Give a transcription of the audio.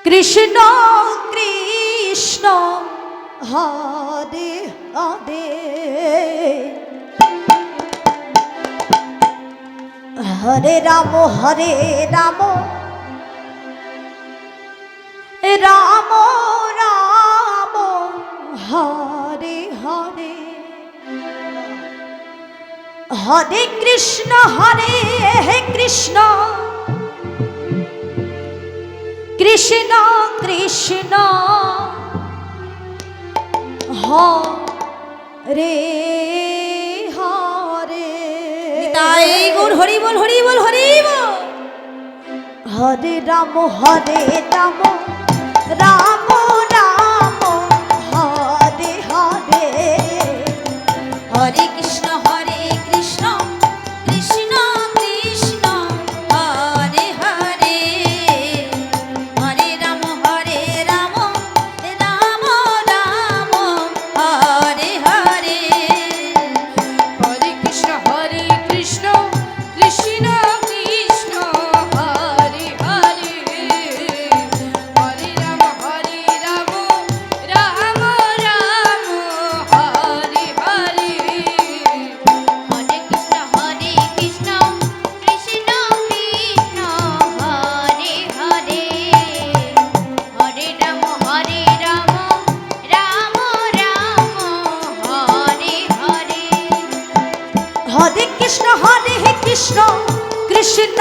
কৃষ্ণ কৃষ্ণ হরে হরে হরে রাম রাম রাম রাম হরে হরে হরে কৃষ্ণ কৃষ্ণ কৃষ্ণ কৃষ্ণ হরে হরে তাই গুণ হরি বল হরি বল হরি বল। হরে রাম রাম রাম রাম হরে হরে হরে কৃষ্ণ কৃষ্ণ কৃষ্ণ হরে হরে হরে রাম রাম রাম হরে হরে হরে কৃষ্ণ কৃষ্ণ কৃষ্ণ কৃষ্ণ হরে হরে হরে রাম রাম রাম রাম হরে হরে হরে কৃষ্ণ কৃষ্ণ কৃষ্ণ কৃষ্ণ হরে হরে হরে রাম রাম রাম হরে হরে হরে কৃষ্ণ কৃষ্ণ কৃষ্ণ